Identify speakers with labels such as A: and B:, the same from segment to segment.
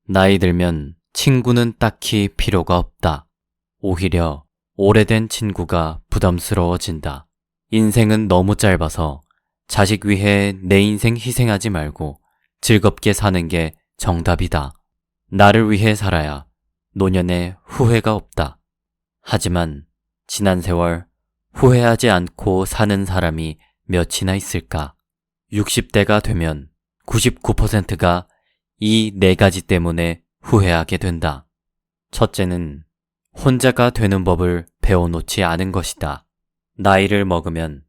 A: 나이 들면 친구는 딱히 필요가 없다. 오히려 오래된 친구가 부담스러워진다. 인생은 너무 짧아서 자식 위해 내 인생 희생하지 말고 즐겁게 사는 게 정답이다. 나를 위해 살아야 노년에 후회가 없다. 하지만 지난 세월 후회하지 않고 사는 사람이 몇이나 있을까? 60대가 되면 99%가 이 네 가지 때문에 후회하게 된다. 첫째는 혼자가 되는 법을 배워놓지 않은 것이다. 나이를 먹으면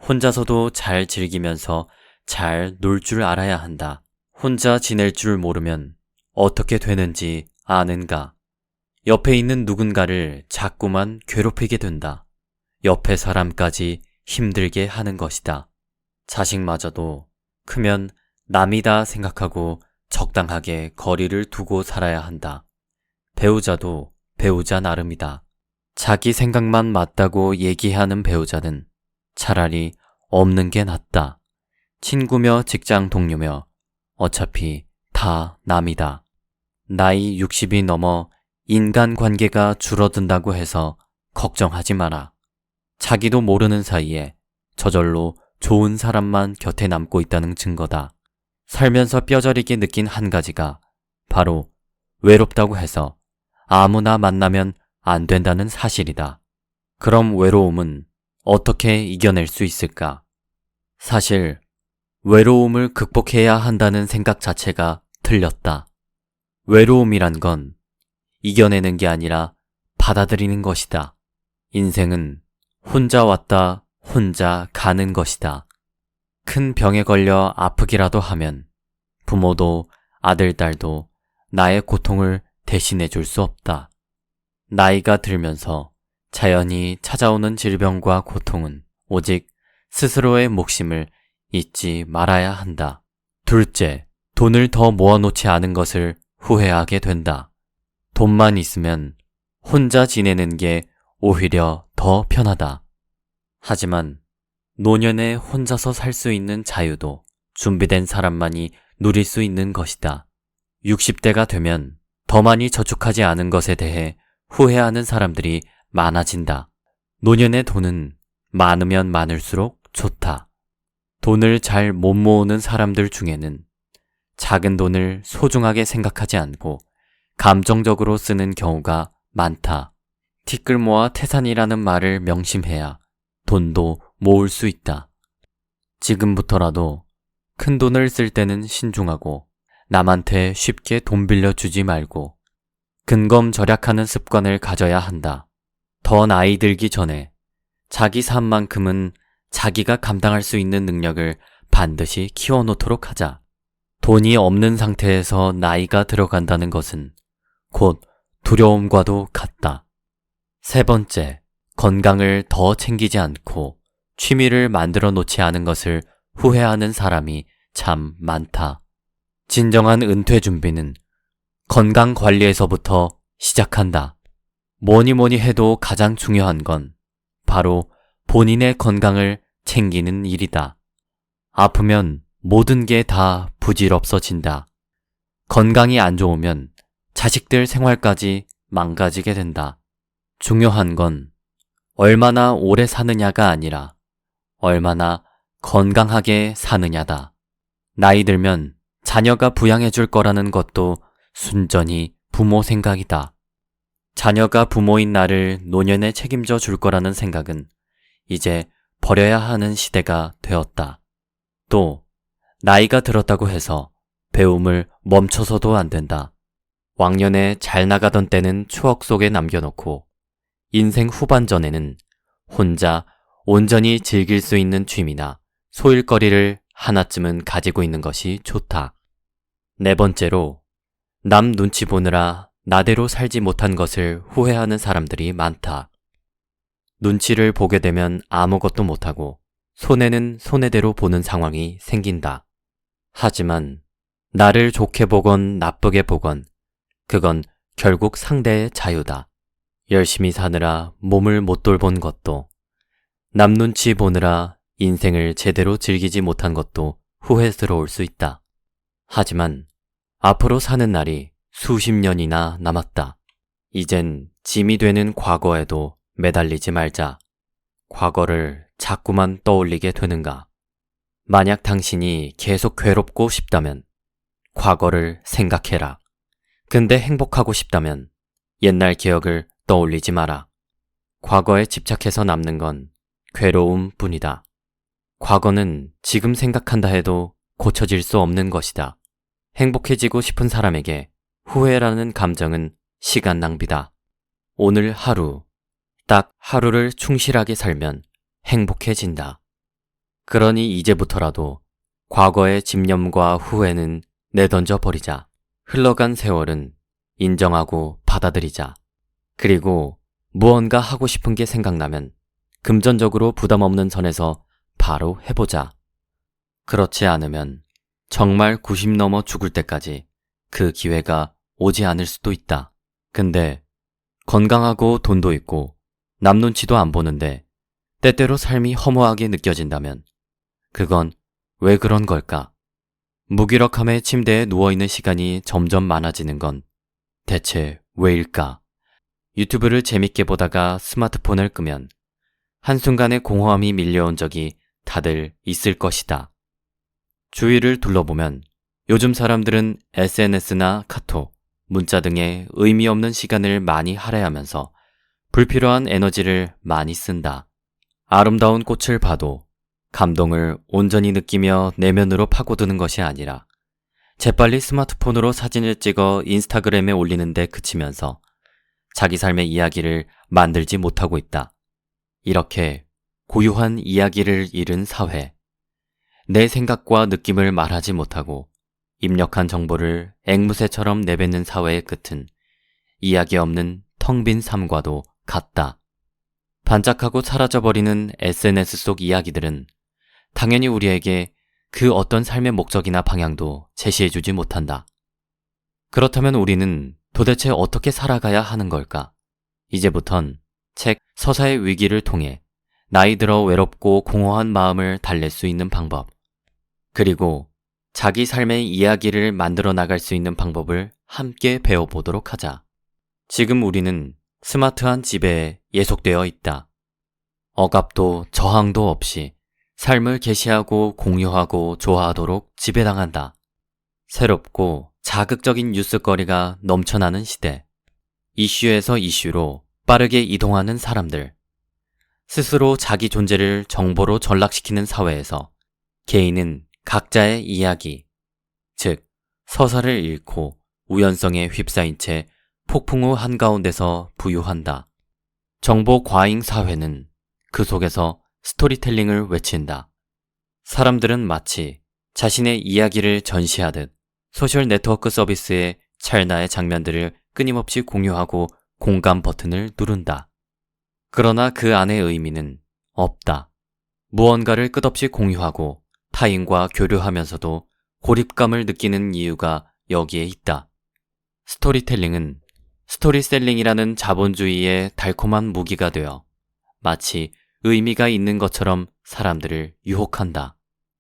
A: 혼자서도 잘 즐기면서 잘 놀 줄 알아야 한다. 혼자 지낼 줄 모르면 어떻게 되는지 아는가? 옆에 있는 누군가를 자꾸만 괴롭히게 된다. 옆에 사람까지 힘들게 하는 것이다. 자식마저도 크면 남이다 생각하고 적당하게 거리를 두고 살아야 한다. 배우자도 배우자 나름이다. 자기 생각만 맞다고 얘기하는 배우자는 차라리 없는 게 낫다. 친구며 직장 동료며 어차피 다 남이다. 나이 60이 넘어 인간관계가 줄어든다고 해서 걱정하지 마라. 자기도 모르는 사이에 저절로 좋은 사람만 곁에 남고 있다는 증거다. 살면서 뼈저리게 느낀 한 가지가 바로 외롭다고 해서 아무나 만나면 안 된다는 사실이다. 그럼 외로움은 어떻게 이겨낼 수 있을까? 사실 외로움을 극복해야 한다는 생각 자체가 틀렸다. 외로움이란 건 이겨내는 게 아니라 받아들이는 것이다. 인생은 혼자 왔다 혼자 가는 것이다. 큰 병에 걸려 아프기라도 하면 부모도 아들, 딸도 나의 고통을 대신해 줄 수 없다. 나이가 들면서 자연히 찾아오는 질병과 고통은 오직 스스로의 몫임을 잊지 말아야 한다. 둘째, 돈을 더 모아놓지 않은 것을 후회하게 된다. 돈만 있으면 혼자 지내는 게 오히려 더 편하다. 하지만 노년에 혼자서 살 수 있는 자유도 준비된 사람만이 누릴 수 있는 것이다. 60대가 되면 더 많이 저축하지 않은 것에 대해 후회하는 사람들이 많아진다. 노년의 돈은 많으면 많을수록 좋다. 돈을 잘 못 모으는 사람들 중에는 작은 돈을 소중하게 생각하지 않고 감정적으로 쓰는 경우가 많다. 티끌 모아 태산이라는 말을 명심해야 돈도 모을 수 있다. 지금부터라도 큰 돈을 쓸 때는 신중하고 남한테 쉽게 돈 빌려주지 말고 근검절약하는 습관을 가져야 한다. 더 나이 들기 전에 자기 삶만큼은 자기가 감당할 수 있는 능력을 반드시 키워놓도록 하자. 돈이 없는 상태에서 나이가 들어간다는 것은 곧 두려움과도 같다. 세 번째, 건강을 더 챙기지 않고 취미를 만들어 놓지 않은 것을 후회하는 사람이 참 많다. 진정한 은퇴 준비는 건강 관리에서부터 시작한다. 뭐니 해도 가장 중요한 건 바로 본인의 건강을 챙기는 일이다. 아프면 모든 게 다 부질없어진다. 건강이 안 좋으면 자식들 생활까지 망가지게 된다. 중요한 건 얼마나 오래 사느냐가 아니라 얼마나 건강하게 사느냐다. 나이 들면 자녀가 부양해 줄 거라는 것도 순전히 부모 생각이다. 자녀가 부모인 나를 노년에 책임져 줄 거라는 생각은 이제 버려야 하는 시대가 되었다. 또 나이가 들었다고 해서 배움을 멈춰서도 안 된다. 왕년에 잘 나가던 때는 추억 속에 남겨놓고 인생 후반전에는 혼자 온전히 즐길 수 있는 취미나 소일거리를 하나쯤은 가지고 있는 것이 좋다. 네 번째로, 남 눈치 보느라 나대로 살지 못한 것을 후회하는 사람들이 많다. 눈치를 보게 되면 아무것도 못하고 손해는 손해대로 보는 상황이 생긴다. 하지만 나를 좋게 보건 나쁘게 보건 그건 결국 상대의 자유다. 열심히 사느라 몸을 못 돌본 것도, 남 눈치 보느라 인생을 제대로 즐기지 못한 것도 후회스러울 수 있다. 하지만 앞으로 사는 날이 수십 년이나 남았다. 이젠 짐이 되는 과거에도 매달리지 말자. 과거를 자꾸만 떠올리게 되는가? 만약 당신이 계속 괴롭고 싶다면 과거를 생각해라. 근데 행복하고 싶다면 옛날 기억을 떠올리지 마라. 과거에 집착해서 남는 건 괴로움 뿐이다. 과거는 지금 생각한다 해도 고쳐질 수 없는 것이다. 행복해지고 싶은 사람에게 후회라는 감정은 시간 낭비다. 오늘 하루, 딱 하루를 충실하게 살면 행복해진다. 그러니 이제부터라도 과거의 집념과 후회는 내던져 버리자. 흘러간 세월은 인정하고 받아들이자. 그리고 무언가 하고 싶은 게 생각나면 금전적으로 부담 없는 선에서 바로 해보자. 그렇지 않으면 정말 90 넘어 죽을 때까지 그 기회가 오지 않을 수도 있다. 근데 건강하고 돈도 있고 남 눈치도 안 보는데 때때로 삶이 허무하게 느껴진다면 그건 왜 그런 걸까? 무기력함에 침대에 누워있는 시간이 점점 많아지는 건 대체 왜일까? 유튜브를 재밌게 보다가 스마트폰을 끄면 한순간에 공허함이 밀려온 적이 다들 있을 것이다. 주위를 둘러보면 요즘 사람들은 SNS나 카톡, 문자 등의 의미 없는 시간을 많이 할애하면서 불필요한 에너지를 많이 쓴다. 아름다운 꽃을 봐도 감동을 온전히 느끼며 내면으로 파고드는 것이 아니라 재빨리 스마트폰으로 사진을 찍어 인스타그램에 올리는데 그치면서 자기 삶의 이야기를 만들지 못하고 있다. 이렇게 고유한 이야기를 잃은 사회, 내 생각과 느낌을 말하지 못하고 입력한 정보를 앵무새처럼 내뱉는 사회의 끝은 이야기 없는 텅 빈 삶과도 같다. 반짝하고 사라져버리는 SNS 속 이야기들은 당연히 우리에게 그 어떤 삶의 목적이나 방향도 제시해주지 못한다. 그렇다면 우리는 도대체 어떻게 살아가야 하는 걸까? 이제부턴 책 서사의 위기를 통해 나이 들어 외롭고 공허한 마음을 달랠 수 있는 방법, 그리고 자기 삶의 이야기를 만들어 나갈 수 있는 방법을 함께 배워보도록 하자. 지금 우리는 스마트한 지배에 예속되어 있다. 억압도 저항도 없이 삶을 게시하고 공유하고 좋아하도록 지배당한다. 새롭고 자극적인 뉴스거리가 넘쳐나는 시대. 이슈에서 이슈로 빠르게 이동하는 사람들. 스스로 자기 존재를 정보로 전락시키는 사회에서 개인은 각자의 이야기, 즉 서사를 잃고 우연성에 휩싸인 채 폭풍우 한가운데서 부유한다. 정보 과잉 사회는 그 속에서 스토리텔링을 외친다. 사람들은 마치 자신의 이야기를 전시하듯 소셜 네트워크 서비스의 찰나의 장면들을 끊임없이 공유하고 공감 버튼을 누른다. 그러나 그 안의 의미는 없다. 무언가를 끝없이 공유하고 타인과 교류하면서도 고립감을 느끼는 이유가 여기에 있다. 스토리텔링은 스토리셀링이라는 자본주의의 달콤한 무기가 되어 마치 의미가 있는 것처럼 사람들을 유혹한다.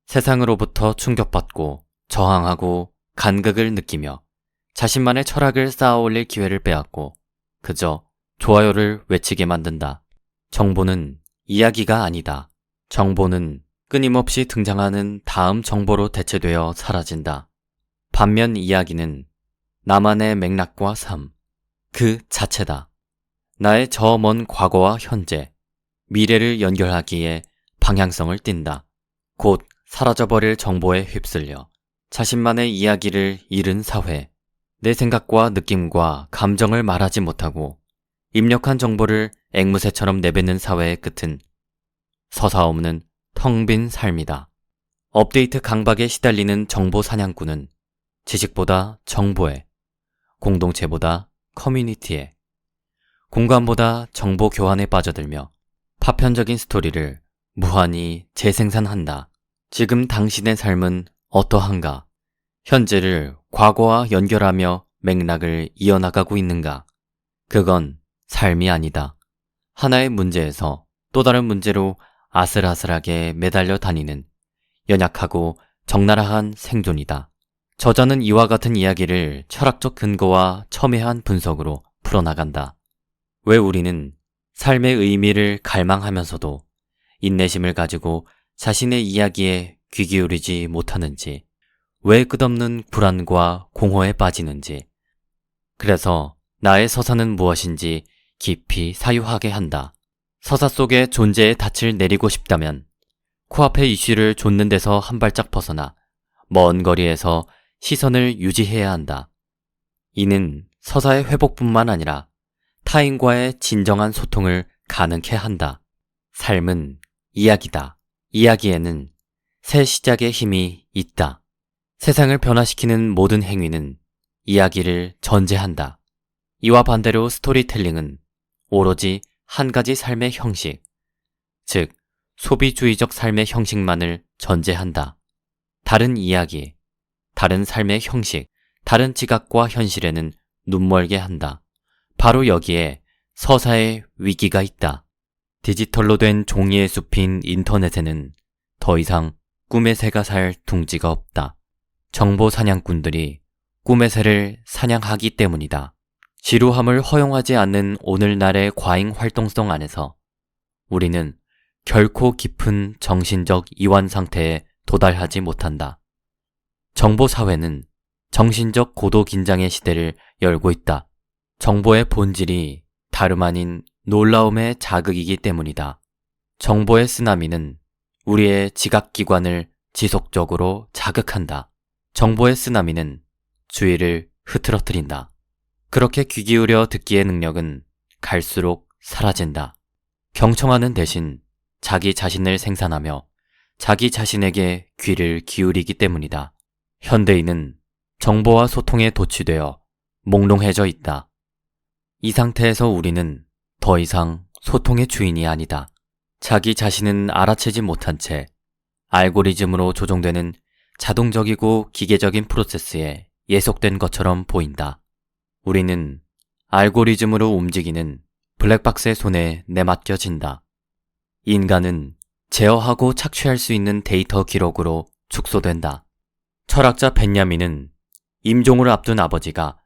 A: 세상으로부터 충격받고 저항하고 간극을 느끼며 자신만의 철학을 쌓아올릴 기회를 빼앗고 그저 좋아요를 외치게 만든다. 정보는 이야기가 아니다. 정보는 끊임없이 등장하는 다음 정보로 대체되어 사라진다. 반면 이야기는 나만의 맥락과 삶, 그 자체다. 나의 저 먼 과거와 현재, 미래를 연결하기에 방향성을 띈다. 곧 사라져버릴 정보에 휩쓸려 자신만의 이야기를 잃은 사회, 내 생각과 느낌과 감정을 말하지 못하고 입력한 정보를 앵무새처럼 내뱉는 사회의 끝은 서사 없는 텅 빈 삶이다. 업데이트 강박에 시달리는 정보 사냥꾼은 지식보다 정보에, 공동체보다 커뮤니티에, 공간보다 정보 교환에 빠져들며 파편적인 스토리를 무한히 재생산한다. 지금 당신의 삶은 어떠한가? 현재를 과거와 연결하며 맥락을 이어나가고 있는가? 그건 삶이 아니다. 하나의 문제에서 또 다른 문제로 아슬아슬하게 매달려 다니는 연약하고 적나라한 생존이다. 저자는 이와 같은 이야기를 철학적 근거와 첨예한 분석으로 풀어나간다. 왜 우리는 삶의 의미를 갈망하면서도 인내심을 가지고 자신의 이야기에 귀 기울이지 못하는지, 왜 끝없는 불안과 공허에 빠지는지, 그래서 나의 서사는 무엇인지 깊이 사유하게 한다. 서사 속의 존재의 닻을 내리고 싶다면 코앞의 이슈를 좇는 데서 한 발짝 벗어나 먼 거리에서 시선을 유지해야 한다. 이는 서사의 회복뿐만 아니라 타인과의 진정한 소통을 가능케 한다. 삶은 이야기다. 이야기에는 새 시작의 힘이 있다. 세상을 변화시키는 모든 행위는 이야기를 전제한다. 이와 반대로 스토리텔링은 오로지 한 가지 삶의 형식, 즉 소비주의적 삶의 형식만을 전제한다. 다른 이야기, 다른 삶의 형식, 다른 지각과 현실에는 눈멀게 한다. 바로 여기에 서사의 위기가 있다. 디지털로 된 종이의 숲인 인터넷에는 더 이상 꿈의 새가 살 둥지가 없다. 정보 사냥꾼들이 꿈의 새를 사냥하기 때문이다. 지루함을 허용하지 않는 오늘날의 과잉 활동성 안에서 우리는 결코 깊은 정신적 이완 상태에 도달하지 못한다. 정보 사회는 정신적 고도 긴장의 시대를 열고 있다. 정보의 본질이 다름 아닌 놀라움의 자극이기 때문이다. 정보의 쓰나미는 우리의 지각기관을 지속적으로 자극한다. 정보의 쓰나미는 주의를 흐트러뜨린다. 그렇게 귀 기울여 듣기의 능력은 갈수록 사라진다. 경청하는 대신 자기 자신을 생산하며 자기 자신에게 귀를 기울이기 때문이다. 현대인은 정보와 소통에 도취되어 몽롱해져 있다. 이 상태에서 우리는 더 이상 소통의 주인이 아니다. 자기 자신은 알아채지 못한 채 알고리즘으로 조종되는 자동적이고 기계적인 프로세스에 예속된 것처럼 보인다. 우리는 알고리즘으로 움직이는 블랙박스의 손에 내맡겨진다. 인간은 제어하고 착취할 수 있는 데이터 기록으로 축소된다. 철학자 벤야민은 임종을 앞둔 아버지가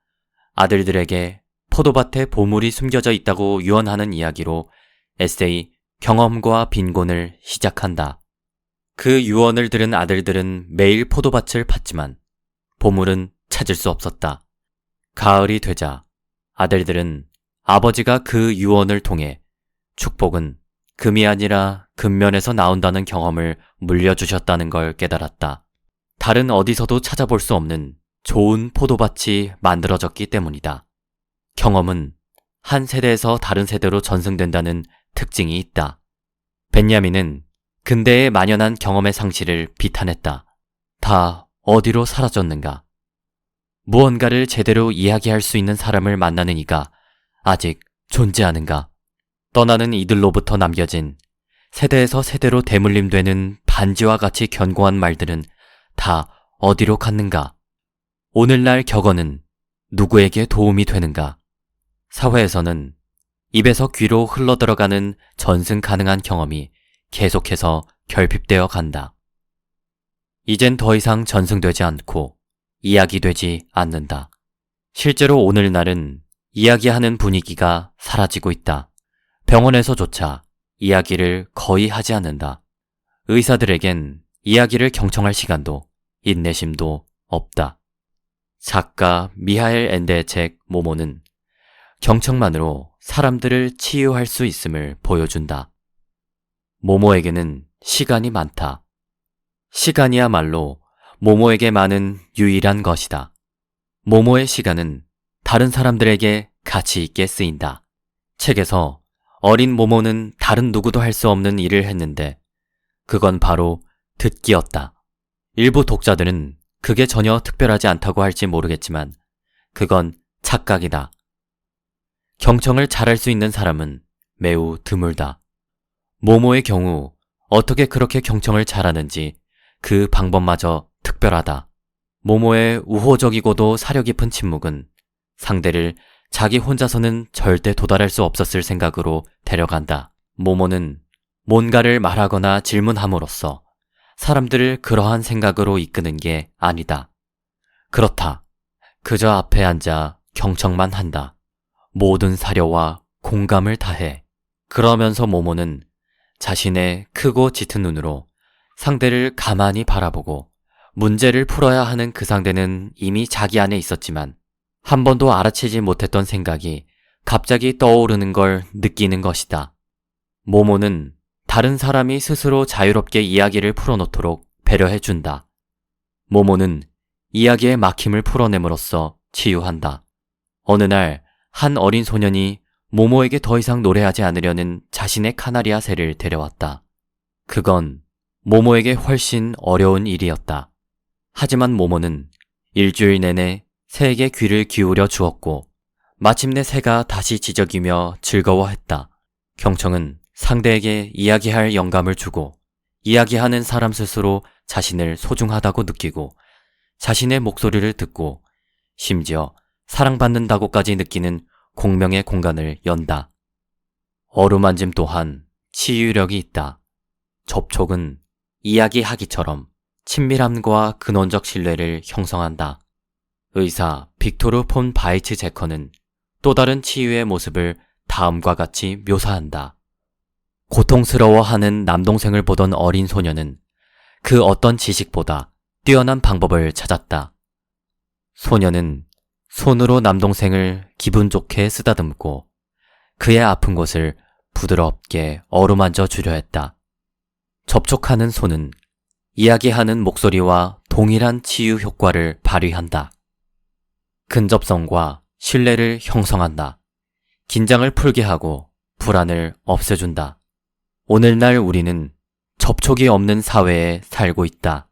A: 아들들에게 포도밭에 보물이 숨겨져 있다고 유언하는 이야기로 에세이 경험과 빈곤을 시작한다. 그 유언을 들은 아들들은 매일 포도밭을 팠지만 보물은 찾을 수 없었다. 가을이 되자 아들들은 아버지가 그 유언을 통해 축복은 금이 아니라 근면에서 나온다는 경험을 물려주셨다는 걸 깨달았다. 다른 어디서도 찾아볼 수 없는 좋은 포도밭이 만들어졌기 때문이다. 경험은 한 세대에서 다른 세대로 전승된다는 특징이 있다. 벤야민은 근대에 만연한 경험의 상실을 비탄했다. 다 어디로 사라졌는가? 무언가를 제대로 이야기할 수 있는 사람을 만나는 이가 아직 존재하는가? 떠나는 이들로부터 남겨진 세대에서 세대로 대물림되는 반지와 같이 견고한 말들은 다 어디로 갔는가? 오늘날 격언은 누구에게 도움이 되는가? 사회에서는 입에서 귀로 흘러들어가는 전승 가능한 경험이 계속해서 결핍되어 간다. 이젠 더 이상 전승되지 않고 이야기되지 않는다. 실제로 오늘날은 이야기하는 분위기가 사라지고 있다. 병원에서조차 이야기를 거의 하지 않는다. 의사들에겐 이야기를 경청할 시간도 인내심도 없다. 작가 미하엘 엔데의 책 모모는 경청만으로 사람들을 치유할 수 있음을 보여준다. 모모에게는 시간이 많다. 시간이야말로 모모에게 많은 유일한 것이다. 모모의 시간은 다른 사람들에게 가치 있게 쓰인다. 책에서 어린 모모는 다른 누구도 할 수 없는 일을 했는데 그건 바로 듣기였다. 일부 독자들은 그게 전혀 특별하지 않다고 할지 모르겠지만 그건 착각이다. 경청을 잘할 수 있는 사람은 매우 드물다. 모모의 경우 어떻게 그렇게 경청을 잘하는지 그 방법마저 특별하다. 모모의 우호적이고도 사려 깊은 침묵은 상대를 자기 혼자서는 절대 도달할 수 없었을 생각으로 데려간다. 모모는 뭔가를 말하거나 질문함으로써 사람들을 그러한 생각으로 이끄는 게 아니다. 그렇다. 그저 앞에 앉아 경청만 한다. 모든 사려와 공감을 다해. 그러면서 모모는 자신의 크고 짙은 눈으로 상대를 가만히 바라보고 문제를 풀어야 하는 그 상대는 이미 자기 안에 있었지만 한 번도 알아채지 못했던 생각이 갑자기 떠오르는 걸 느끼는 것이다. 모모는 다른 사람이 스스로 자유롭게 이야기를 풀어놓도록 배려해준다. 모모는 이야기의 막힘을 풀어냄으로써 치유한다. 어느 날 한 어린 소년이 모모에게 더 이상 노래하지 않으려는 자신의 카나리아 새를 데려왔다. 그건 모모에게 훨씬 어려운 일이었다. 하지만 모모는 일주일 내내 새에게 귀를 기울여 주었고 마침내 새가 다시 지저귀며 즐거워했다. 경청은 상대에게 이야기할 영감을 주고 이야기하는 사람 스스로 자신을 소중하다고 느끼고 자신의 목소리를 듣고 심지어 사랑받는다고까지 느끼는 공명의 공간을 연다. 어루만짐 또한 치유력이 있다. 접촉은 이야기하기처럼 친밀함과 근원적 신뢰를 형성한다. 의사 빅토르 폰 바이츠 제커는 또 다른 치유의 모습을 다음과 같이 묘사한다. 고통스러워하는 남동생을 보던 어린 소녀는 그 어떤 지식보다 뛰어난 방법을 찾았다. 소녀는 손으로 남동생을 기분 좋게 쓰다듬고 그의 아픈 곳을 부드럽게 어루만져 주려 했다. 접촉하는 손은 이야기하는 목소리와 동일한 치유 효과를 발휘한다. 근접성과 신뢰를 형성한다. 긴장을 풀게 하고 불안을 없애준다. 오늘날 우리는 접촉이 없는 사회에 살고 있다.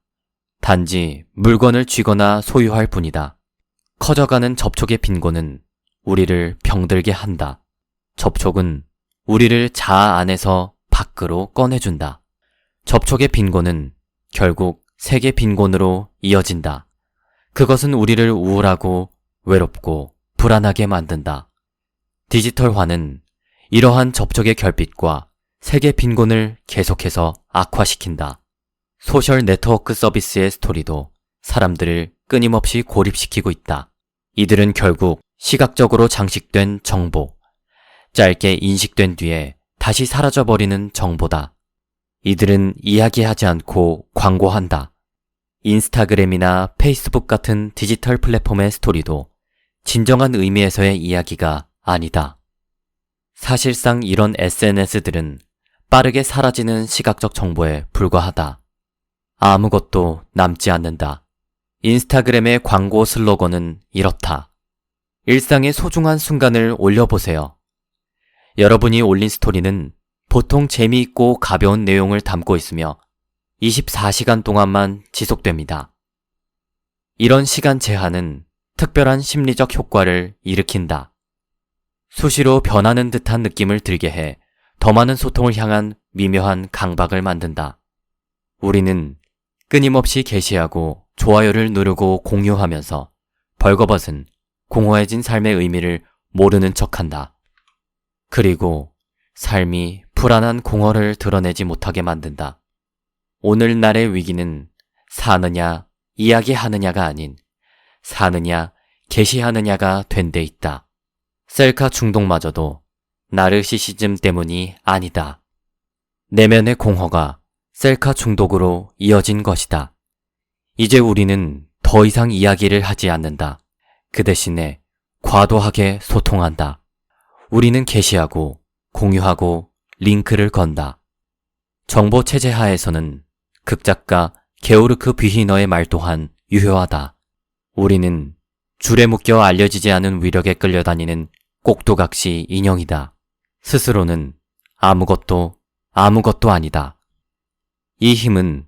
A: 단지 물건을 쥐거나 소유할 뿐이다. 커져가는 접촉의 빈곤은 우리를 병들게 한다. 접촉은 우리를 자아 안에서 밖으로 꺼내준다. 접촉의 빈곤은 결국 세계 빈곤으로 이어진다. 그것은 우리를 우울하고 외롭고 불안하게 만든다. 디지털화는 이러한 접촉의 결핍과 세계 빈곤을 계속해서 악화시킨다. 소셜 네트워크 서비스의 스토리도 사람들을 끊임없이 고립시키고 있다. 이들은 결국 시각적으로 장식된 정보, 짧게 인식된 뒤에 다시 사라져버리는 정보다. 이들은 이야기하지 않고 광고한다. 인스타그램이나 페이스북 같은 디지털 플랫폼의 스토리도 진정한 의미에서의 이야기가 아니다. 사실상 이런 SNS들은 빠르게 사라지는 시각적 정보에 불과하다. 아무것도 남지 않는다. 인스타그램의 광고 슬로건은 이렇다. 일상의 소중한 순간을 올려보세요. 여러분이 올린 스토리는 보통 재미있고 가벼운 내용을 담고 있으며 24시간 동안만 지속됩니다. 이런 시간 제한은 특별한 심리적 효과를 일으킨다. 수시로 변하는 듯한 느낌을 들게 해 더 많은 소통을 향한 미묘한 강박을 만든다. 우리는 끊임없이 게시하고 좋아요를 누르고 공유하면서 벌거벗은 공허해진 삶의 의미를 모르는 척한다. 그리고 삶이 불안한 공허를 드러내지 못하게 만든다. 오늘날의 위기는 사느냐, 이야기하느냐가 아닌 사느냐, 게시하느냐가 된 데 있다. 셀카 중독마저도 나르시시즘 때문이 아니다. 내면의 공허가 셀카 중독으로 이어진 것이다. 이제 우리는 더 이상 이야기를 하지 않는다. 그 대신에 과도하게 소통한다. 우리는 게시하고 공유하고 링크를 건다. 정보체제 하에서는 극작가 게오르크 뷔히너의 말 또한 유효하다. 우리는 줄에 묶여 알려지지 않은 위력에 끌려다니는 꼭두각시 인형이다. 스스로는 아무것도 아니다. 이 힘은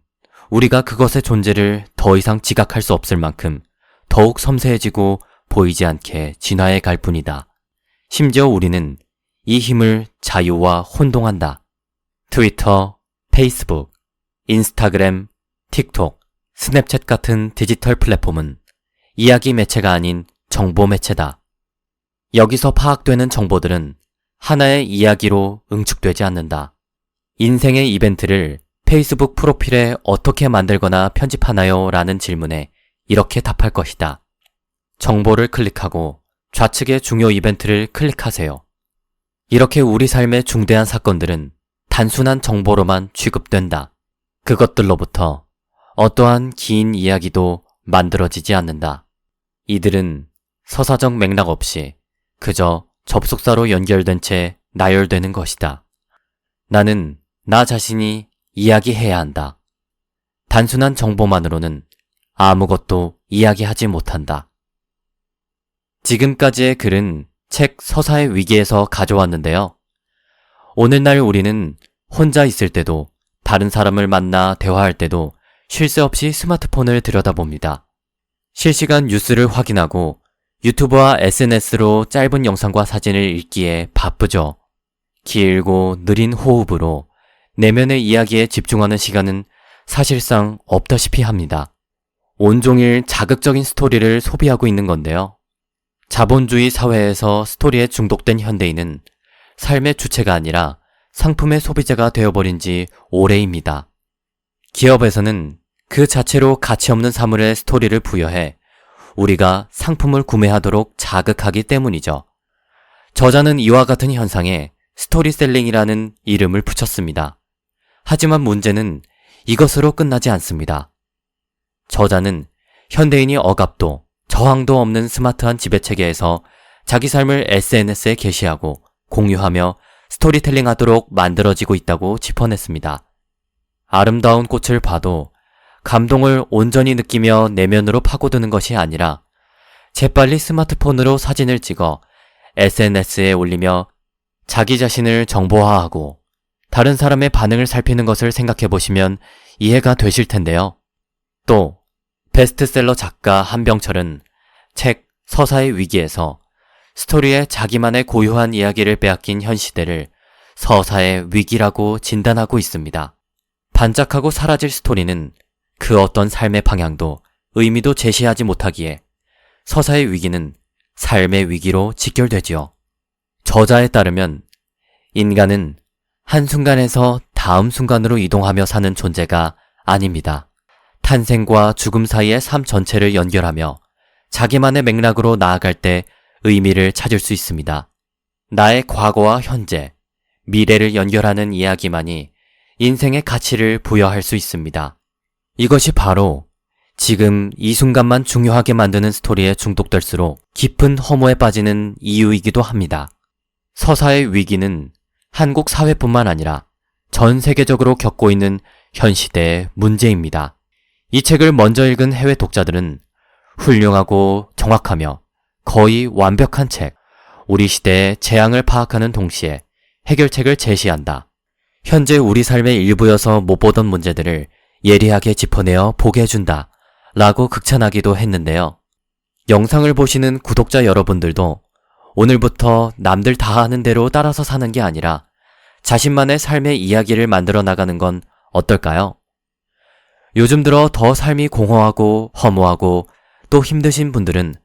A: 우리가 그것의 존재를 더 이상 지각할 수 없을 만큼 더욱 섬세해지고 보이지 않게 진화해 갈 뿐이다. 심지어 우리는 이 힘을 자유와 혼동한다. 트위터, 페이스북, 인스타그램, 틱톡, 스냅챗 같은 디지털 플랫폼은 이야기 매체가 아닌 정보 매체다. 여기서 파악되는 정보들은 하나의 이야기로 응축되지 않는다. 인생의 이벤트를 페이스북 프로필에 어떻게 만들거나 편집하나요? 라는 질문에 이렇게 답할 것이다. 정보를 클릭하고 좌측의 중요 이벤트를 클릭하세요. 이렇게 우리 삶의 중대한 사건들은 단순한 정보로만 취급된다. 그것들로부터 어떠한 긴 이야기도 만들어지지 않는다. 이들은 서사적 맥락 없이 그저 접속사로 연결된 채 나열되는 것이다. 나는 나 자신이 이야기해야 한다. 단순한 정보만으로는 아무것도 이야기하지 못한다. 지금까지의 글은 책 서사의 위기에서 가져왔는데요. 오늘날 우리는 혼자 있을 때도 다른 사람을 만나 대화할 때도 쉴 새 없이 스마트폰을 들여다봅니다. 실시간 뉴스를 확인하고 유튜브와 SNS로 짧은 영상과 사진을 읽기에 바쁘죠. 길고 느린 호흡으로 내면의 이야기에 집중하는 시간은 사실상 없다시피 합니다. 온종일 자극적인 스토리를 소비하고 있는 건데요. 자본주의 사회에서 스토리에 중독된 현대인은 삶의 주체가 아니라 상품의 소비자가 되어버린 지 오래입니다. 기업에서는 그 자체로 가치 없는 사물에 스토리를 부여해 우리가 상품을 구매하도록 자극하기 때문이죠. 저자는 이와 같은 현상에 스토리셀링이라는 이름을 붙였습니다. 하지만 문제는 이것으로 끝나지 않습니다. 저자는 현대인이 억압도 저항도 없는 스마트한 지배체계에서 자기 삶을 SNS에 게시하고 공유하며 스토리텔링 하도록 만들어지고 있다고 짚어냈습니다. 아름다운 꽃을 봐도 감동을 온전히 느끼며 내면으로 파고드는 것이 아니라 재빨리 스마트폰으로 사진을 찍어 SNS에 올리며 자기 자신을 정보화하고 다른 사람의 반응을 살피는 것을 생각해 보시면 이해가 되실 텐데요. 또 베스트셀러 작가 한병철은 책 서사의 위기에서 스토리에 자기만의 고유한 이야기를 빼앗긴 현 시대를 서사의 위기라고 진단하고 있습니다. 반짝하고 사라질 스토리는 그 어떤 삶의 방향도 의미도 제시하지 못하기에 서사의 위기는 삶의 위기로 직결되지요. 저자에 따르면 인간은 한순간에서 다음 순간으로 이동하며 사는 존재가 아닙니다. 탄생과 죽음 사이의 삶 전체를 연결하며 자기만의 맥락으로 나아갈 때 의미를 찾을 수 있습니다. 나의 과거와 현재, 미래를 연결하는 이야기만이 인생의 가치를 부여할 수 있습니다. 이것이 바로 지금 이 순간만 중요하게 만드는 스토리에 중독될수록 깊은 허무에 빠지는 이유이기도 합니다. 서사의 위기는 한국 사회뿐만 아니라 전 세계적으로 겪고 있는 현 시대의 문제입니다. 이 책을 먼저 읽은 해외 독자들은 훌륭하고 정확하며 거의 완벽한 책, 우리 시대의 재앙을 파악하는 동시에 해결책을 제시한다. 현재 우리 삶의 일부여서 못 보던 문제들을 예리하게 짚어내어 보게 해준다 라고 극찬하기도 했는데요. 영상을 보시는 구독자 여러분들도 오늘부터 남들 다 하는 대로 따라서 사는 게 아니라 자신만의 삶의 이야기를 만들어 나가는 건 어떨까요? 요즘 들어 더 삶이 공허하고 허무하고 또 힘드신 분들은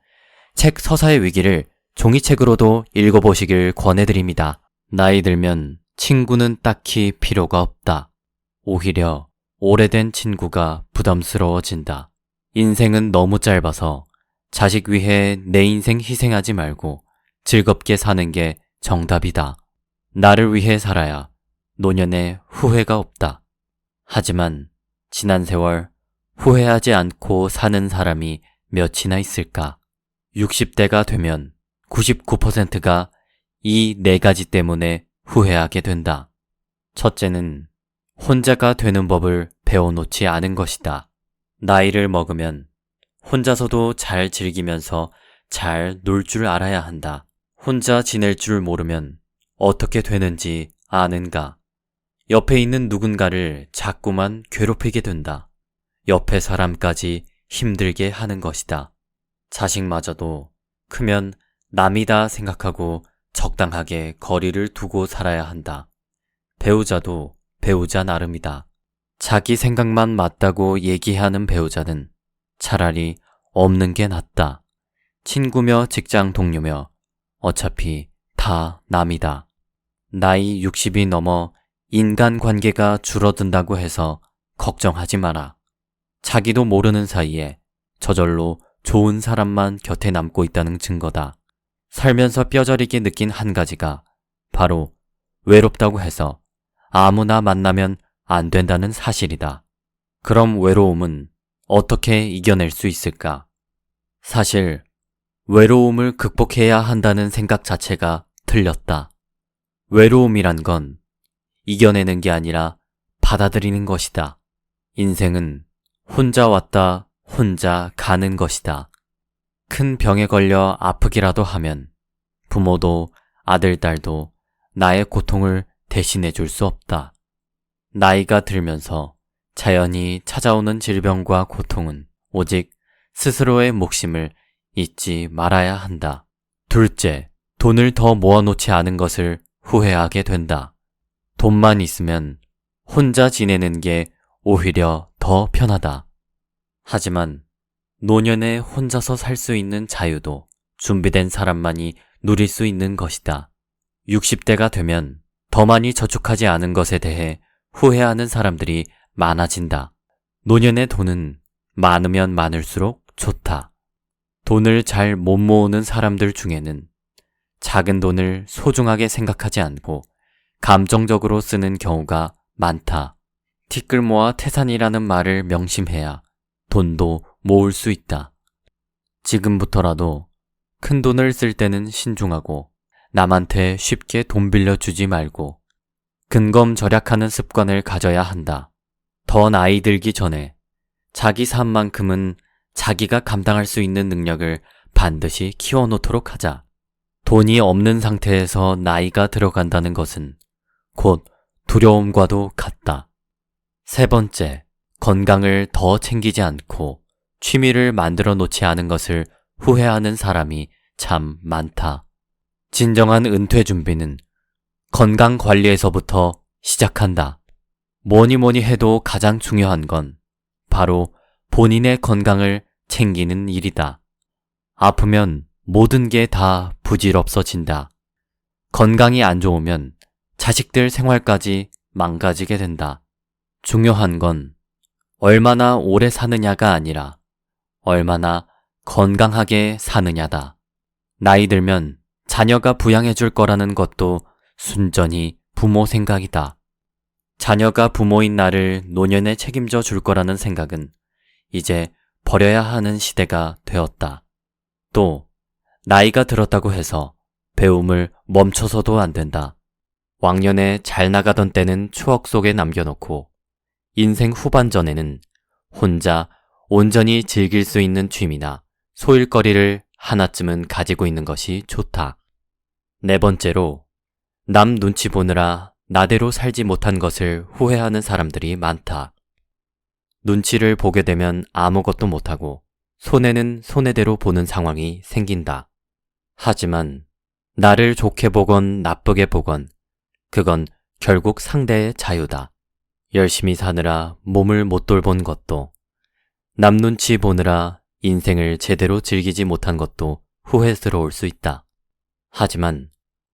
A: 책 서사의 위기를 종이책으로도 읽어보시길 권해드립니다. 나이 들면 친구는 딱히 필요가 없다. 오히려 오래된 친구가 부담스러워진다. 인생은 너무 짧아서 자식 위해 내 인생 희생하지 말고 즐겁게 사는 게 정답이다. 나를 위해 살아야 노년에 후회가 없다. 하지만 지난 세월 후회하지 않고 사는 사람이 몇이나 있을까? 60대가 되면 99%가 이 네 가지 때문에 후회하게 된다. 첫째는 혼자가 되는 법을 배워놓지 않은 것이다. 나이를 먹으면 혼자서도 잘 즐기면서 잘 놀 줄 알아야 한다. 혼자 지낼 줄 모르면 어떻게 되는지 아는가? 옆에 있는 누군가를 자꾸만 괴롭히게 된다. 옆에 사람까지 힘들게 하는 것이다. 자식마저도 크면 남이다 생각하고 적당하게 거리를 두고 살아야 한다. 배우자도 배우자 나름이다. 자기 생각만 맞다고 얘기하는 배우자는 차라리 없는 게 낫다. 친구며 직장 동료며 어차피 다 남이다. 나이 60이 넘어 인간관계가 줄어든다고 해서 걱정하지 마라. 자기도 모르는 사이에 저절로 좋은 사람만 곁에 남고 있다는 증거다. 살면서 뼈저리게 느낀 한 가지가 바로 외롭다고 해서 아무나 만나면 안 된다는 사실이다. 그럼 외로움은 어떻게 이겨낼 수 있을까? 사실 외로움을 극복해야 한다는 생각 자체가 틀렸다. 외로움이란 건 이겨내는 게 아니라 받아들이는 것이다. 인생은 혼자 왔다 혼자 가는 것이다. 큰 병에 걸려 아프기라도 하면 부모도 아들, 딸도 나의 고통을 대신해 줄 수 없다. 나이가 들면서 자연히 찾아오는 질병과 고통은 오직 스스로의 목숨을 잊지 말아야 한다. 둘째, 돈을 더 모아놓지 않은 것을 후회하게 된다. 돈만 있으면 혼자 지내는 게 오히려 더 편하다. 하지만 노년에 혼자서 살 수 있는 자유도 준비된 사람만이 누릴 수 있는 것이다. 60대가 되면 더 많이 저축하지 않은 것에 대해 후회하는 사람들이 많아진다. 노년의 돈은 많으면 많을수록 좋다. 돈을 잘 못 모으는 사람들 중에는 작은 돈을 소중하게 생각하지 않고 감정적으로 쓰는 경우가 많다. 티끌 모아 태산이라는 말을 명심해야 돈도 모을 수 있다. 지금부터라도 큰 돈을 쓸 때는 신중하고 남한테 쉽게 돈 빌려주지 말고 근검절약하는 습관을 가져야 한다. 더 나이 들기 전에 자기 삶만큼은 자기가 감당할 수 있는 능력을 반드시 키워놓도록 하자. 돈이 없는 상태에서 나이가 들어간다는 것은 곧 두려움과도 같다. 세 번째, 건강을 더 챙기지 않고 취미를 만들어 놓지 않은 것을 후회하는 사람이 참 많다. 진정한 은퇴 준비는 건강 관리에서부터 시작한다. 뭐니 해도 가장 중요한 건 바로 본인의 건강을 챙기는 일이다. 아프면 모든 게 다 부질없어진다. 건강이 안 좋으면 자식들 생활까지 망가지게 된다. 중요한 건 얼마나 오래 사느냐가 아니라 얼마나 건강하게 사느냐다. 나이 들면 자녀가 부양해 줄 거라는 것도 순전히 부모 생각이다. 자녀가 부모인 나를 노년에 책임져 줄 거라는 생각은 이제 버려야 하는 시대가 되었다. 또 나이가 들었다고 해서 배움을 멈춰서도 안 된다. 왕년에 잘 나가던 때는 추억 속에 남겨놓고 인생 후반전에는 혼자 온전히 즐길 수 있는 취미나 소일거리를 하나쯤은 가지고 있는 것이 좋다. 네 번째로, 남 눈치 보느라 나대로 살지 못한 것을 후회하는 사람들이 많다. 눈치를 보게 되면 아무것도 못하고 손해는 손해대로 보는 상황이 생긴다. 하지만 나를 좋게 보건 나쁘게 보건 그건 결국 상대의 자유다. 열심히 사느라 몸을 못 돌본 것도, 남 눈치 보느라 인생을 제대로 즐기지 못한 것도 후회스러울 수 있다. 하지만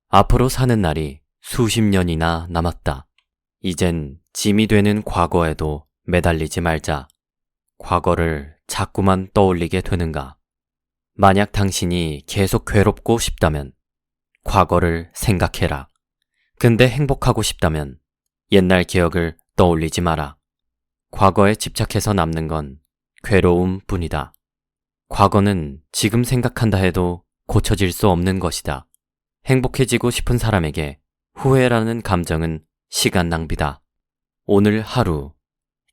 A: 앞으로 사는 날이 수십 년이나 남았다. 이젠 짐이 되는 과거에도 매달리지 말자. 과거를 자꾸만 떠올리게 되는가? 만약 당신이 계속 괴롭고 싶다면 과거를 생각해라. 근데 행복하고 싶다면 옛날 기억을 떠올리지 마라. 과거에 집착해서 남는 건 괴로움 뿐이다. 과거는 지금 생각한다 해도 고쳐질 수 없는 것이다. 행복해지고 싶은 사람에게 후회라는 감정은 시간 낭비다. 오늘 하루,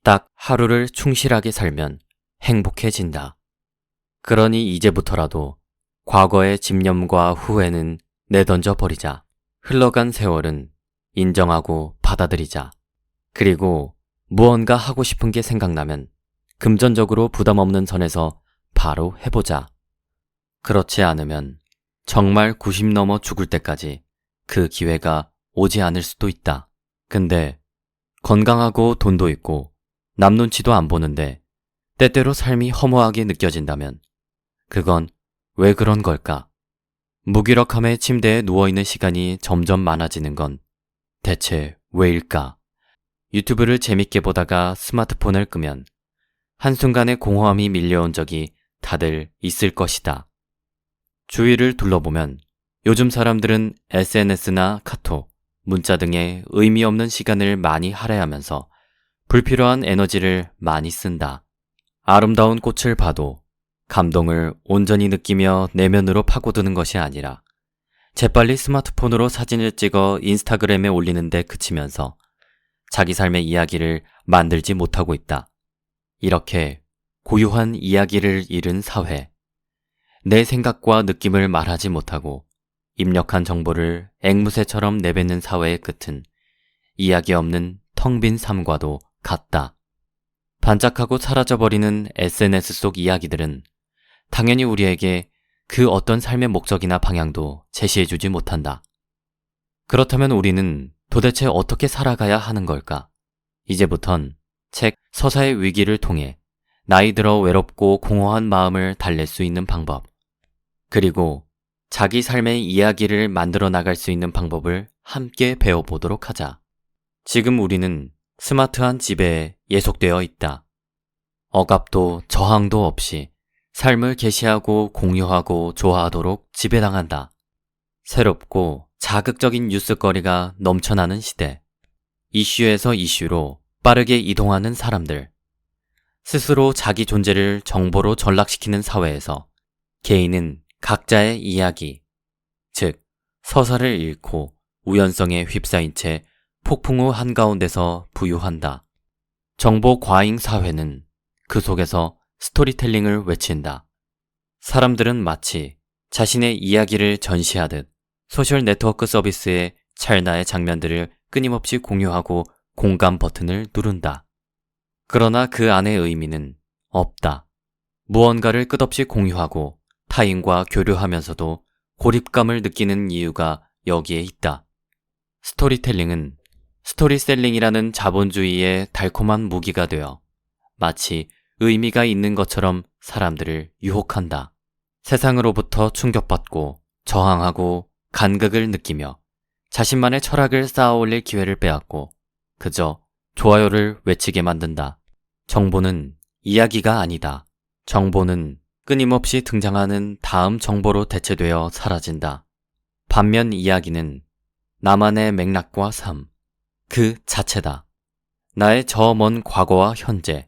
A: 딱 하루를 충실하게 살면 행복해진다. 그러니 이제부터라도 과거의 집념과 후회는 내던져 버리자. 흘러간 세월은 인정하고 받아들이자. 그리고 무언가 하고 싶은 게 생각나면 금전적으로 부담 없는 선에서 바로 해보자. 그렇지 않으면 정말 90 넘어 죽을 때까지 그 기회가 오지 않을 수도 있다. 근데 건강하고 돈도 있고 남 눈치도 안 보는데 때때로 삶이 허무하게 느껴진다면 그건 왜 그런 걸까? 무기력함에 침대에 누워있는 시간이 점점 많아지는 건 대체 왜일까? 유튜브를 재밌게 보다가 스마트폰을 끄면 한순간에 공허함이 밀려온 적이 다들 있을 것이다. 주위를 둘러보면 요즘 사람들은 SNS나 카톡, 문자 등의 의미 없는 시간을 많이 할애하면서 불필요한 에너지를 많이 쓴다. 아름다운 꽃을 봐도 감동을 온전히 느끼며 내면으로 파고드는 것이 아니라 재빨리 스마트폰으로 사진을 찍어 인스타그램에 올리는 데 그치면서 자기 삶의 이야기를 만들지 못하고 있다. 이렇게 고유한 이야기를 잃은 사회, 내 생각과 느낌을 말하지 못하고 입력한 정보를 앵무새처럼 내뱉는 사회의 끝은 이야기 없는 텅 빈 삶과도 같다. 반짝하고 사라져버리는 SNS 속 이야기들은 당연히 우리에게 그 어떤 삶의 목적이나 방향도 제시해주지 못한다. 그렇다면 우리는 도대체 어떻게 살아가야 하는 걸까? 이제부턴 책 서사의 위기를 통해 나이 들어 외롭고 공허한 마음을 달랠 수 있는 방법, 그리고 자기 삶의 이야기를 만들어 나갈 수 있는 방법을 함께 배워보도록 하자. 지금 우리는 스마트한 지배에 예속되어 있다. 억압도 저항도 없이 삶을 게시하고 공유하고 좋아하도록 지배당한다. 새롭고 자극적인 뉴스거리가 넘쳐나는 시대. 이슈에서 이슈로 빠르게 이동하는 사람들. 스스로 자기 존재를 정보로 전락시키는 사회에서 개인은 각자의 이야기, 즉 서사를 잃고 우연성에 휩싸인 채 폭풍 후 한가운데서 부유한다. 정보 과잉 사회는 그 속에서 스토리텔링을 외친다. 사람들은 마치 자신의 이야기를 전시하듯 소셜 네트워크 서비스의 찰나의 장면들을 끊임없이 공유하고 공감 버튼을 누른다. 그러나 그 안의 의미는 없다. 무언가를 끝없이 공유하고 타인과 교류하면서도 고립감을 느끼는 이유가 여기에 있다. 스토리텔링은 스토리셀링이라는 자본주의의 달콤한 무기가 되어 마치 의미가 있는 것처럼 사람들을 유혹한다. 세상으로부터 충격받고 저항하고 간극을 느끼며 자신만의 철학을 쌓아올릴 기회를 빼앗고 그저 좋아요를 외치게 만든다. 정보는 이야기가 아니다. 정보는 끊임없이 등장하는 다음 정보로 대체되어 사라진다. 반면 이야기는 나만의 맥락과 삶, 그 자체다. 나의 저 먼 과거와 현재,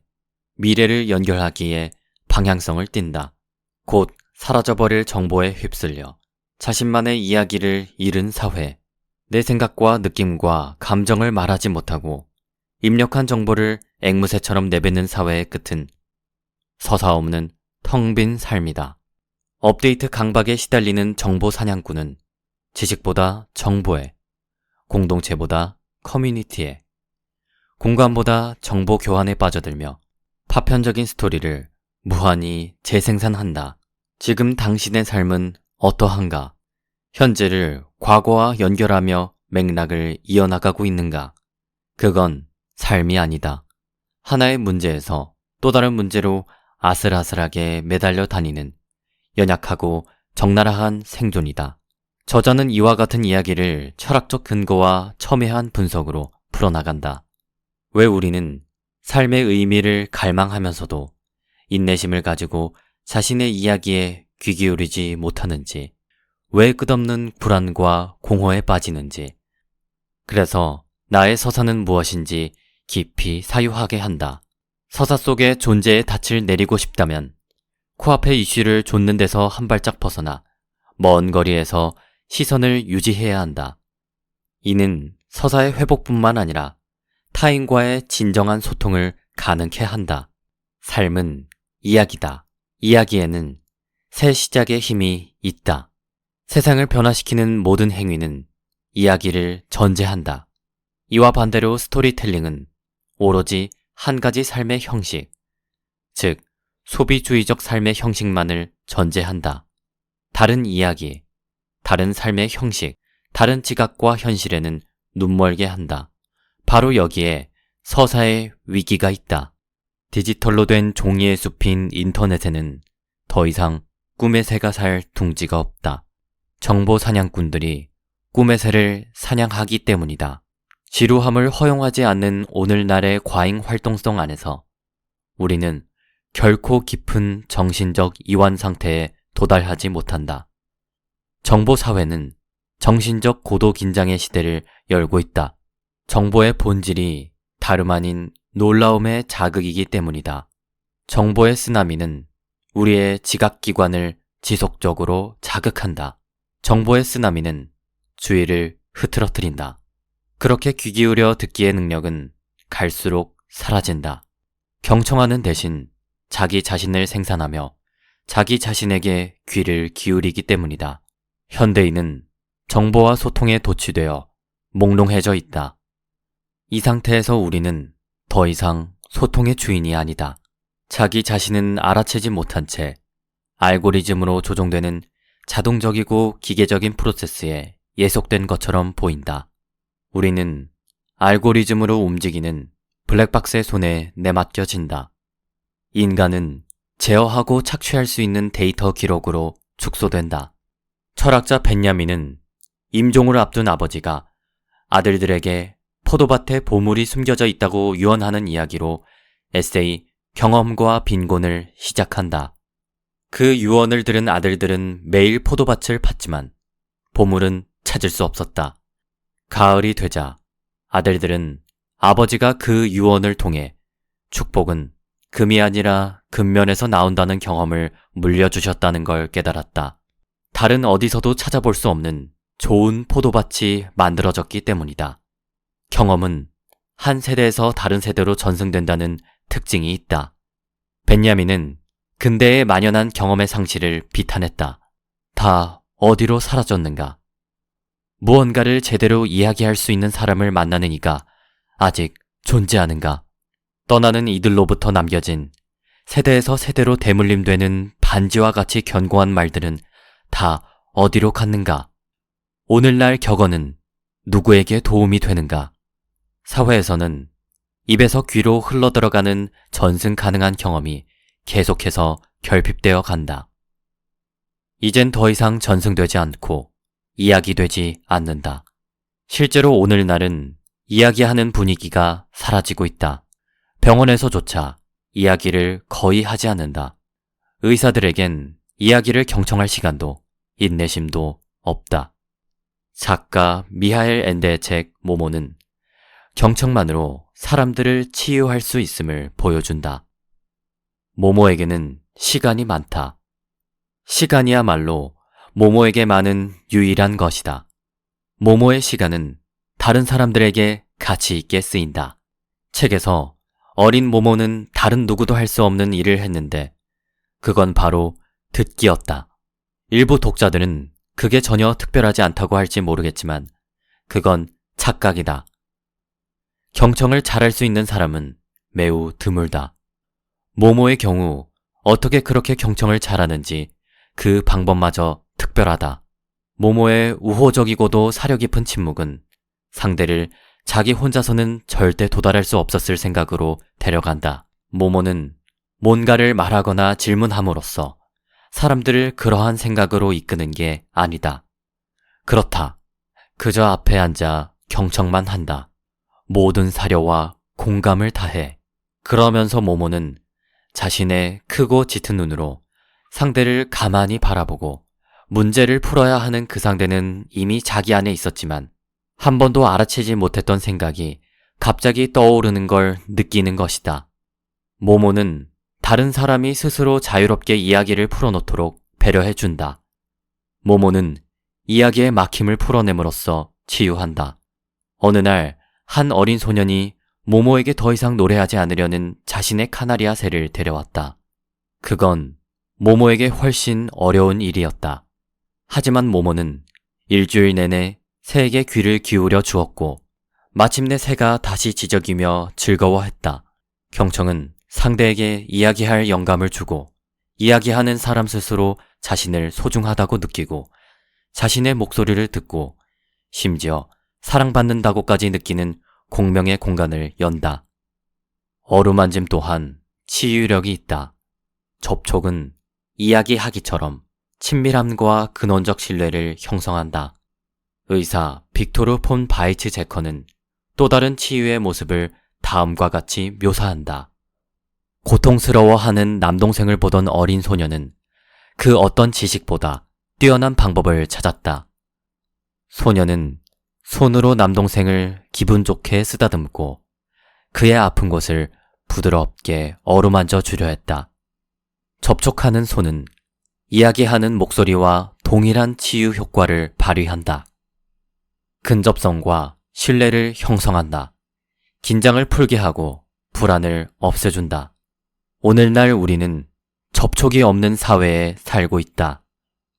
A: 미래를 연결하기에 방향성을 띈다. 곧 사라져버릴 정보에 휩쓸려 자신만의 이야기를 잃은 사회, 내 생각과 느낌과 감정을 말하지 못하고 입력한 정보를 앵무새처럼 내뱉는 사회의 끝은 서사 없는 텅 빈 삶이다. 업데이트 강박에 시달리는 정보 사냥꾼은 지식보다 정보에, 공동체보다 커뮤니티에, 공간보다 정보 교환에 빠져들며 파편적인 스토리를 무한히 재생산한다. 지금 당신의 삶은 어떠한가? 현재를 과거와 연결하며 맥락을 이어나가고 있는가? 그건 삶이 아니다. 하나의 문제에서 또 다른 문제로 아슬아슬하게 매달려 다니는 연약하고 적나라한 생존이다. 저자는 이와 같은 이야기를 철학적 근거와 첨예한 분석으로 풀어나간다. 왜 우리는 삶의 의미를 갈망하면서도 인내심을 가지고 자신의 이야기에 귀 기울이지 못하는지, 왜 끝없는 불안과 공허에 빠지는지, 그래서 나의 서사는 무엇인지 깊이 사유하게 한다. 서사 속의 존재의 닻을 내리고 싶다면 코앞의 이슈를 좇는 데서 한 발짝 벗어나 먼 거리에서 시선을 유지해야 한다. 이는 서사의 회복뿐만 아니라 타인과의 진정한 소통을 가능케 한다. 삶은 이야기다. 이야기에는 새 시작의 힘이 있다. 세상을 변화시키는 모든 행위는 이야기를 전제한다. 이와 반대로 스토리텔링은 오로지 한 가지 삶의 형식, 즉 소비주의적 삶의 형식만을 전제한다. 다른 이야기, 다른 삶의 형식, 다른 지각과 현실에는 눈멀게 한다. 바로 여기에 서사의 위기가 있다. 디지털로 된 종이의 숲인 인터넷에는 더 이상 꿈의 새가 살 둥지가 없다. 정보 사냥꾼들이 꿈의 새를 사냥하기 때문이다. 지루함을 허용하지 않는 오늘날의 과잉 활동성 안에서 우리는 결코 깊은 정신적 이완 상태에 도달하지 못한다. 정보사회는 정신적 고도 긴장의 시대를 열고 있다. 정보의 본질이 다름 아닌 놀라움의 자극이기 때문이다. 정보의 쓰나미는 우리의 지각기관을 지속적으로 자극한다. 정보의 쓰나미는 주의를 흐트러뜨린다. 그렇게 귀 기울여 듣기의 능력은 갈수록 사라진다. 경청하는 대신 자기 자신을 생산하며 자기 자신에게 귀를 기울이기 때문이다. 현대인은 정보와 소통에 도취되어 몽롱해져 있다. 이 상태에서 우리는 더 이상 소통의 주인이 아니다. 자기 자신은 알아채지 못한 채 알고리즘으로 조종되는 자동적이고 기계적인 프로세스에 예속된 것처럼 보인다. 우리는 알고리즘으로 움직이는 블랙박스의 손에 내맡겨진다. 인간은 제어하고 착취할 수 있는 데이터 기록으로 축소된다. 철학자 벤야민은 임종을 앞둔 아버지가 아들들에게 포도밭에 보물이 숨겨져 있다고 유언하는 이야기로 에세이 경험과 빈곤을 시작한다. 그 유언을 들은 아들들은 매일 포도밭을 팠지만 보물은 찾을 수 없었다. 가을이 되자 아들들은 아버지가 그 유언을 통해 축복은 금이 아니라 근면에서 나온다는 경험을 물려주셨다는 걸 깨달았다. 다른 어디서도 찾아볼 수 없는 좋은 포도밭이 만들어졌기 때문이다. 경험은 한 세대에서 다른 세대로 전승된다는 특징이 있다. 벤야민은 근대에 만연한 경험의 상실을 비탄했다. 다 어디로 사라졌는가? 무언가를 제대로 이야기할 수 있는 사람을 만나는 이가 아직 존재하는가? 떠나는 이들로부터 남겨진 세대에서 세대로 대물림되는 반지와 같이 견고한 말들은 다 어디로 갔는가? 오늘날 격언은 누구에게 도움이 되는가? 사회에서는 입에서 귀로 흘러들어가는 전승 가능한 경험이 계속해서 결핍되어 간다. 이젠 더 이상 전승되지 않고 이야기되지 않는다. 실제로 오늘날은 이야기하는 분위기가 사라지고 있다. 병원에서조차 이야기를 거의 하지 않는다. 의사들에겐 이야기를 경청할 시간도 인내심도 없다. 작가 미하엘 엔데의 책 모모는 경청만으로 사람들을 치유할 수 있음을 보여준다. 모모에게는 시간이 많다. 시간이야말로 모모에게만은 유일한 것이다. 모모의 시간은 다른 사람들에게 가치 있게 쓰인다. 책에서 어린 모모는 다른 누구도 할 수 없는 일을 했는데 그건 바로 듣기였다. 일부 독자들은 그게 전혀 특별하지 않다고 할지 모르겠지만 그건 착각이다. 경청을 잘할 수 있는 사람은 매우 드물다. 모모의 경우 어떻게 그렇게 경청을 잘하는지 그 방법마저 특별하다. 모모의 우호적이고도 사려 깊은 침묵은 상대를 자기 혼자서는 절대 도달할 수 없었을 생각으로 데려간다. 모모는 뭔가를 말하거나 질문함으로써 사람들을 그러한 생각으로 이끄는 게 아니다. 그렇다. 그저 앞에 앉아 경청만 한다. 모든 사려와 공감을 다해. 그러면서 모모는 자신의 크고 짙은 눈으로 상대를 가만히 바라보고 문제를 풀어야 하는 그 상대는 이미 자기 안에 있었지만 한 번도 알아채지 못했던 생각이 갑자기 떠오르는 걸 느끼는 것이다. 모모는 다른 사람이 스스로 자유롭게 이야기를 풀어놓도록 배려해준다. 모모는 이야기의 막힘을 풀어냄으로써 치유한다. 어느 날 한 어린 소년이 모모에게 더 이상 노래하지 않으려는 자신의 카나리아 새를 데려왔다. 그건 모모에게 훨씬 어려운 일이었다. 하지만 모모는 일주일 내내 새에게 귀를 기울여 주었고 마침내 새가 다시 지저귀며 즐거워했다. 경청은 상대에게 이야기할 영감을 주고 이야기하는 사람 스스로 자신을 소중하다고 느끼고 자신의 목소리를 듣고 심지어 사랑받는다고까지 느끼는 공명의 공간을 연다. 어루만짐 또한 치유력이 있다. 접촉은 이야기하기처럼 친밀함과 근원적 신뢰를 형성한다. 의사 빅토르 폰 바이츠 제커는 또 다른 치유의 모습을 다음과 같이 묘사한다. 고통스러워하는 남동생을 보던 어린 소녀는 그 어떤 지식보다 뛰어난 방법을 찾았다. 소녀는 손으로 남동생을 기분 좋게 쓰다듬고 그의 아픈 곳을 부드럽게 어루만져 주려 했다. 접촉하는 손은 이야기하는 목소리와 동일한 치유 효과를 발휘한다. 근접성과 신뢰를 형성한다. 긴장을 풀게 하고 불안을 없애준다. 오늘날 우리는 접촉이 없는 사회에 살고 있다.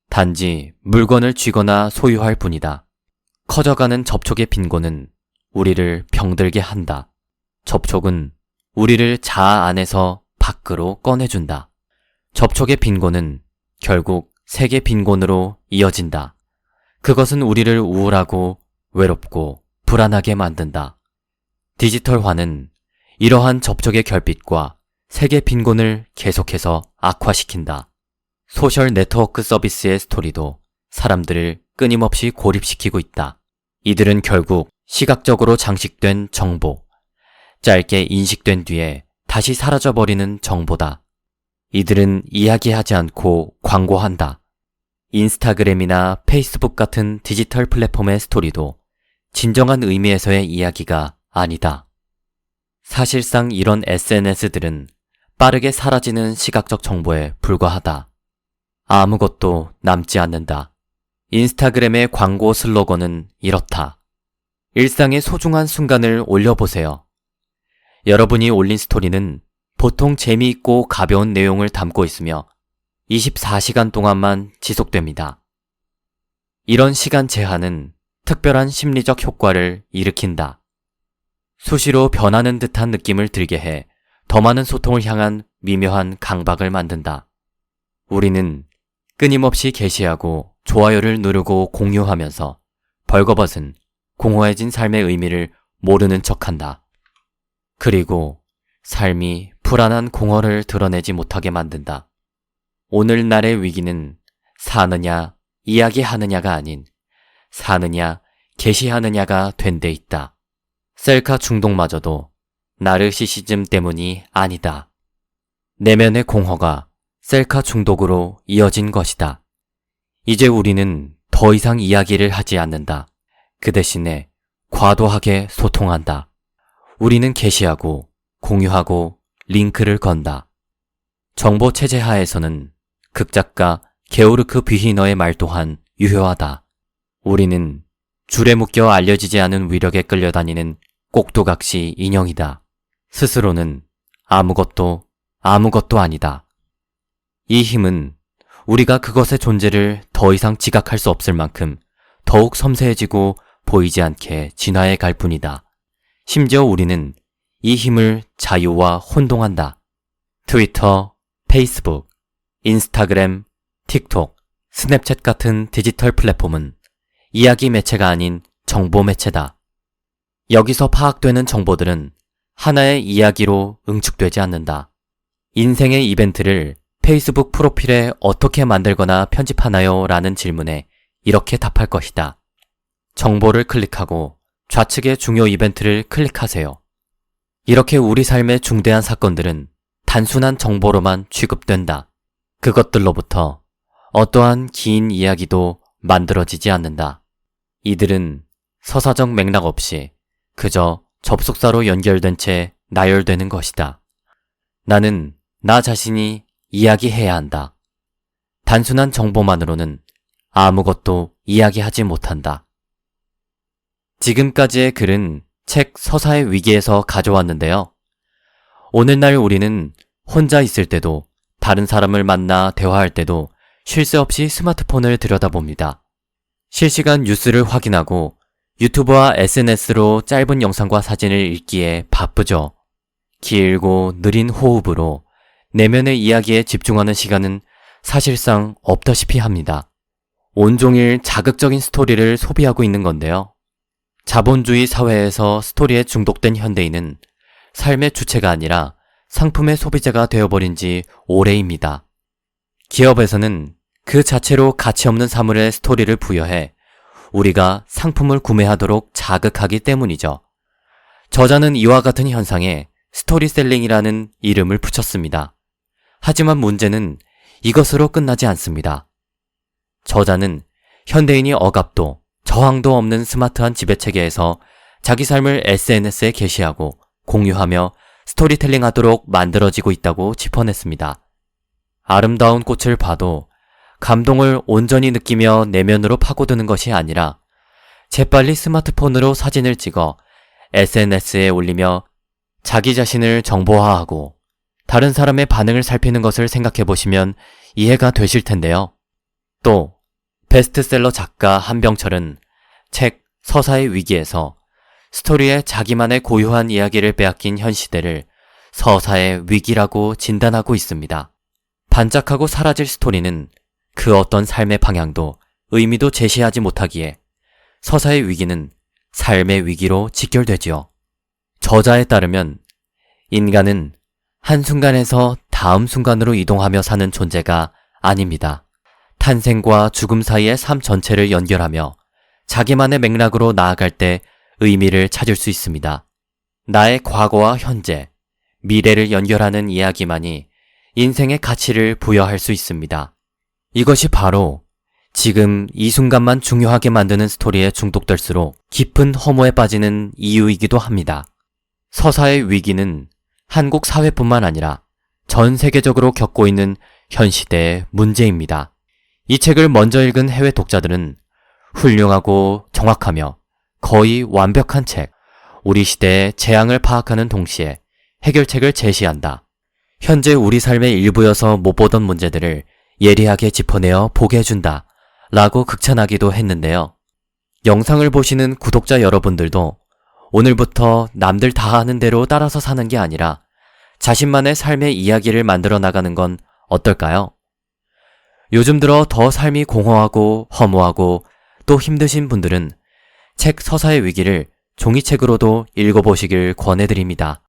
A: 단지 물건을 쥐거나 소유할 뿐이다. 커져가는 접촉의 빈곤은 우리를 병들게 한다. 접촉은 우리를 자아 안에서 밖으로 꺼내준다. 접촉의 빈곤은 결국 세계 빈곤으로 이어진다. 그것은 우리를 우울하고 외롭고 불안하게 만든다. 디지털화는 이러한 접촉의 결핍과 세계 빈곤을 계속해서 악화시킨다. 소셜 네트워크 서비스의 스토리도 사람들을 끊임없이 고립시키고 있다. 이들은 결국 시각적으로 장식된 정보, 짧게 인식된 뒤에 다시 사라져버리는 정보다. 이들은 이야기하지 않고 광고한다. 인스타그램이나 페이스북 같은 디지털 플랫폼의 스토리도 진정한 의미에서의 이야기가 아니다. 사실상 이런 SNS들은 빠르게 사라지는 시각적 정보에 불과하다. 아무것도 남지 않는다. 인스타그램의 광고 슬로건은 이렇다. 일상의 소중한 순간을 올려보세요. 여러분이 올린 스토리는 보통 재미있고 가벼운 내용을 담고 있으며 24시간 동안만 지속됩니다. 이런 시간 제한은 특별한 심리적 효과를 일으킨다. 수시로 변하는 듯한 느낌을 들게 해 더 많은 소통을 향한 미묘한 강박을 만든다. 우리는 끊임없이 게시하고 좋아요를 누르고 공유하면서 벌거벗은 공허해진 삶의 의미를 모르는 척한다. 그리고 삶이 불안한 공허를 드러내지 못하게 만든다. 오늘날의 위기는 사느냐, 이야기하느냐가 아닌 사느냐, 게시하느냐가 된 데 있다. 셀카 중독마저도 나르시시즘 때문이 아니다. 내면의 공허가 셀카 중독으로 이어진 것이다. 이제 우리는 더 이상 이야기를 하지 않는다. 그 대신에 과도하게 소통한다. 우리는 게시하고 공유하고 링크를 건다. 정보 체제 하에서는 극작가 게오르크 뷔히너의 말 또한 유효하다. 우리는 줄에 묶여 알려지지 않은 위력에 끌려다니는 꼭두각시 인형이다. 스스로는 아무것도 아니다. 이 힘은 우리가 그것의 존재를 더 이상 지각할 수 없을 만큼 더욱 섬세해지고 보이지 않게 진화해 갈 뿐이다. 심지어 우리는 이 힘을 자유와 혼동한다. 트위터, 페이스북, 인스타그램, 틱톡, 스냅챗 같은 디지털 플랫폼은 이야기 매체가 아닌 정보 매체다. 여기서 파악되는 정보들은 하나의 이야기로 응축되지 않는다. 인생의 이벤트를 페이스북 프로필에 어떻게 만들거나 편집하나요? 라는 질문에 이렇게 답할 것이다. 정보를 클릭하고 좌측의 중요 이벤트를 클릭하세요. 이렇게 우리 삶의 중대한 사건들은 단순한 정보로만 취급된다. 그것들로부터 어떠한 긴 이야기도 만들어지지 않는다. 이들은 서사적 맥락 없이 그저 접속사로 연결된 채 나열되는 것이다. 나는 나 자신이 이야기해야 한다. 단순한 정보만으로는 아무것도 이야기하지 못한다. 지금까지의 글은 책 서사의 위기에서 가져왔는데요. 오늘날 우리는 혼자 있을 때도 다른 사람을 만나 대화할 때도 쉴 새 없이 스마트폰을 들여다봅니다. 실시간 뉴스를 확인하고 유튜브와 SNS로 짧은 영상과 사진을 읽기에 바쁘죠. 길고 느린 호흡으로 내면의 이야기에 집중하는 시간은 사실상 없다시피 합니다. 온종일 자극적인 스토리를 소비하고 있는 건데요. 자본주의 사회에서 스토리에 중독된 현대인은 삶의 주체가 아니라 상품의 소비자가 되어버린 지 오래입니다. 기업에서는 그 자체로 가치 없는 사물에 스토리를 부여해 우리가 상품을 구매하도록 자극하기 때문이죠. 저자는 이와 같은 현상에 스토리셀링이라는 이름을 붙였습니다. 하지만 문제는 이것으로 끝나지 않습니다. 저자는 현대인이 억압도, 저항도 없는 스마트한 지배체계에서 자기 삶을 SNS에 게시하고 공유하며 스토리텔링 하도록 만들어지고 있다고 짚어냈습니다. 아름다운 꽃을 봐도 감동을 온전히 느끼며 내면으로 파고드는 것이 아니라 재빨리 스마트폰으로 사진을 찍어 SNS에 올리며 자기 자신을 정보화하고 다른 사람의 반응을 살피는 것을 생각해 보시면 이해가 되실 텐데요. 또 베스트셀러 작가 한병철은 책 서사의 위기에서 스토리에 자기만의 고유한 이야기를 빼앗긴 현 시대를 서사의 위기라고 진단하고 있습니다. 반짝하고 사라질 스토리는 그 어떤 삶의 방향도 의미도 제시하지 못하기에 서사의 위기는 삶의 위기로 직결되지요. 저자에 따르면 인간은 한순간에서 다음 순간으로 이동하며 사는 존재가 아닙니다. 탄생과 죽음 사이의 삶 전체를 연결하며 자기만의 맥락으로 나아갈 때 의미를 찾을 수 있습니다. 나의 과거와 현재, 미래를 연결하는 이야기만이 인생의 가치를 부여할 수 있습니다. 이것이 바로 지금 이 순간만 중요하게 만드는 스토리에 중독될수록 깊은 허무에 빠지는 이유이기도 합니다. 서사의 위기는 한국 사회뿐만 아니라 전 세계적으로 겪고 있는 현 시대의 문제입니다. 이 책을 먼저 읽은 해외 독자들은 훌륭하고 정확하며 거의 완벽한 책, 우리 시대의 재앙을 파악하는 동시에 해결책을 제시한다. 현재 우리 삶의 일부여서 못 보던 문제들을 예리하게 짚어내어 보게 해준다. 라고 극찬하기도 했는데요. 영상을 보시는 구독자 여러분들도 오늘부터 남들 다 하는 대로 따라서 사는 게 아니라 자신만의 삶의 이야기를 만들어 나가는 건 어떨까요? 요즘 들어 더 삶이 공허하고 허무하고 또 힘드신 분들은 책 서사의 위기를 종이책으로도 읽어보시길 권해드립니다.